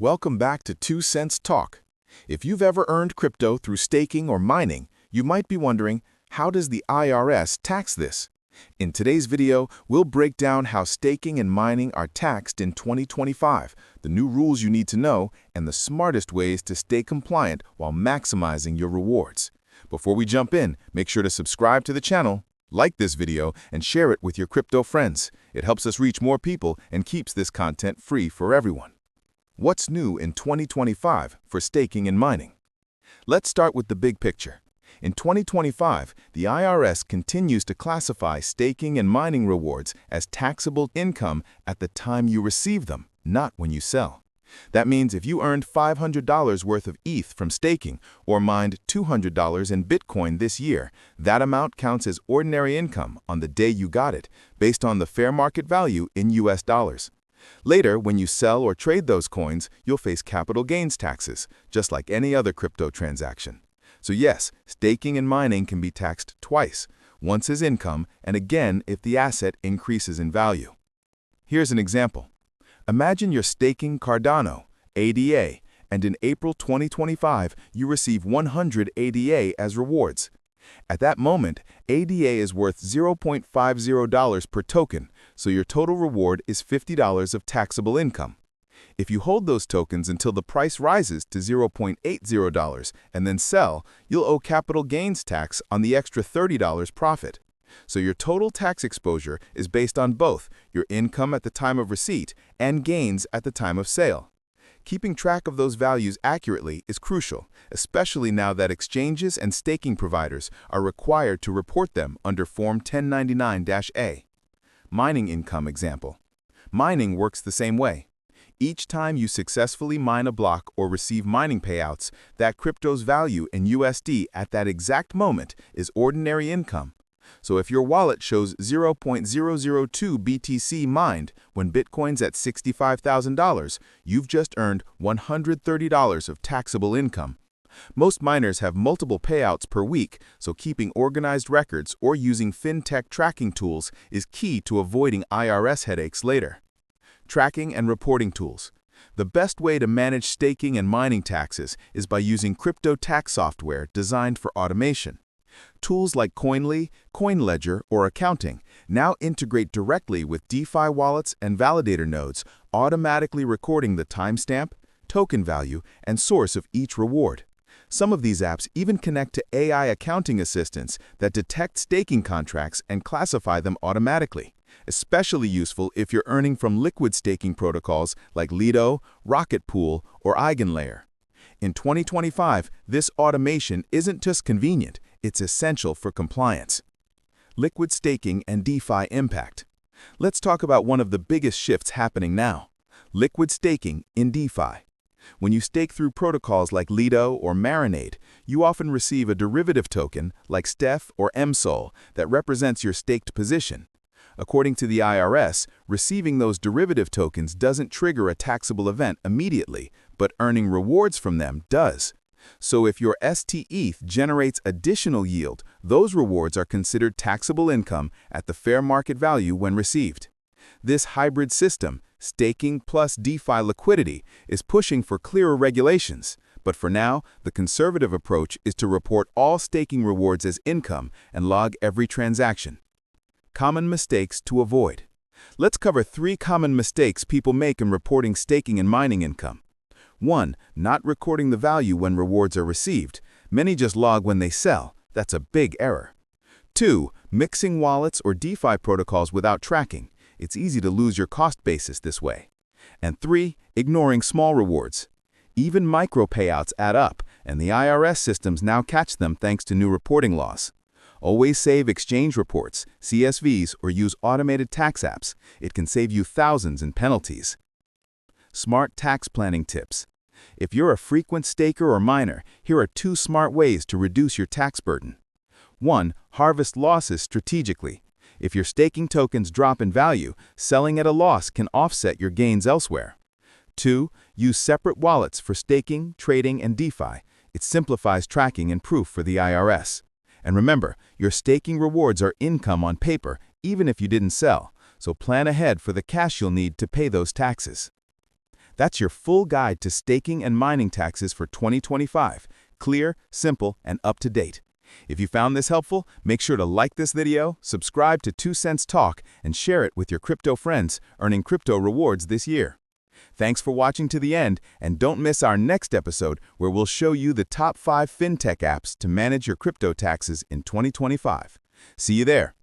Welcome back to 2 Cents Talk. If you've ever earned crypto through staking or mining, you might be wondering, how does the IRS tax this? In today's video, we'll break down how staking and mining are taxed in 2025, the new rules you need to know, and the smartest ways to stay compliant while maximizing your rewards. Before we jump in, make sure to subscribe to the channel, like this video, and share it with your crypto friends. It helps us reach more people and keeps this content free for everyone. What's new in 2025 for staking and mining? Let's start with the big picture. In 2025, the IRS continues to classify staking and mining rewards as taxable income at the time you receive them, not when you sell. That means if you earned $500 worth of ETH from staking or mined $200 in Bitcoin this year, that amount counts as ordinary income on the day you got it, based on the fair market value in US dollars. Later, when you sell or trade those coins, you'll face capital gains taxes, just like any other crypto transaction. So yes, staking and mining can be taxed twice, once as income and again if the asset increases in value. Here's an example. Imagine you're staking Cardano, ADA, and in April 2025, you receive 100 ADA as rewards. At that moment, ADA is worth $0.50 per token, so your total reward is $50 of taxable income. If you hold those tokens until the price rises to $0.80 and then sell, you'll owe capital gains tax on the extra $30 profit. So your total tax exposure is based on both your income at the time of receipt and gains at the time of sale. Keeping track of those values accurately is crucial, especially now that exchanges and staking providers are required to report them under Form 1099-A. Mining income example. Mining works the same way. Each time you successfully mine a block or receive mining payouts, that crypto's value in USD at that exact moment is ordinary income. So if your wallet shows 0.002 BTC mined when Bitcoin's at $65,000, you've just earned $130 of taxable income. Most miners have multiple payouts per week, so keeping organized records or using fintech tracking tools is key to avoiding IRS headaches later. Tracking and reporting tools. The best way to manage staking and mining taxes is by using crypto tax software designed for automation. Tools like Coinly, CoinLedger, or Accounting now integrate directly with DeFi wallets and validator nodes, automatically recording the timestamp, token value, and source of each reward. Some of these apps even connect to AI accounting assistants that detect staking contracts and classify them automatically, especially useful if you're earning from liquid staking protocols like Lido, Rocket Pool, or EigenLayer. In 2025, this automation isn't just convenient, it's essential for compliance. Liquid staking and DeFi impact. Let's talk about one of the biggest shifts happening now: liquid staking in DeFi. When you stake through protocols like Lido or Marinade, you often receive a derivative token like Steph or MSOL that represents your staked position. According to the IRS, receiving those derivative tokens doesn't trigger a taxable event immediately, but earning rewards from them does. So if your STETH generates additional yield, those rewards are considered taxable income at the fair market value when received. This hybrid system, staking plus DeFi liquidity, is pushing for clearer regulations. But for now, the conservative approach is to report all staking rewards as income and log every transaction. Common mistakes to avoid. Let's cover 3 common mistakes people make in reporting staking and mining income. 1. Not recording the value when rewards are received. Many just log when they sell. That's a big error. 2. Mixing wallets or DeFi protocols without tracking. It's easy to lose your cost basis this way. And 3. Ignoring small rewards. Even micro payouts add up, and the IRS systems now catch them thanks to new reporting laws. Always save exchange reports, CSVs, or use automated tax apps. It can save you thousands in penalties. Smart tax planning tips. If you're a frequent staker or miner, here are 2 smart ways to reduce your tax burden. 1. Harvest losses strategically. If your staking tokens drop in value, selling at a loss can offset your gains elsewhere. 2. Use separate wallets for staking, trading, and DeFi. It simplifies tracking and proof for the IRS. And remember, your staking rewards are income on paper, even if you didn't sell, so plan ahead for the cash you'll need to pay those taxes. That's your full guide to staking and mining taxes for 2025. Clear, simple, and up to date. If you found this helpful, make sure to like this video, subscribe to 2 Cents Talk, and share it with your crypto friends, earning crypto rewards this year. Thanks for watching to the end, and don't miss our next episode where we'll show you the top 5 fintech apps to manage your crypto taxes in 2025. See you there.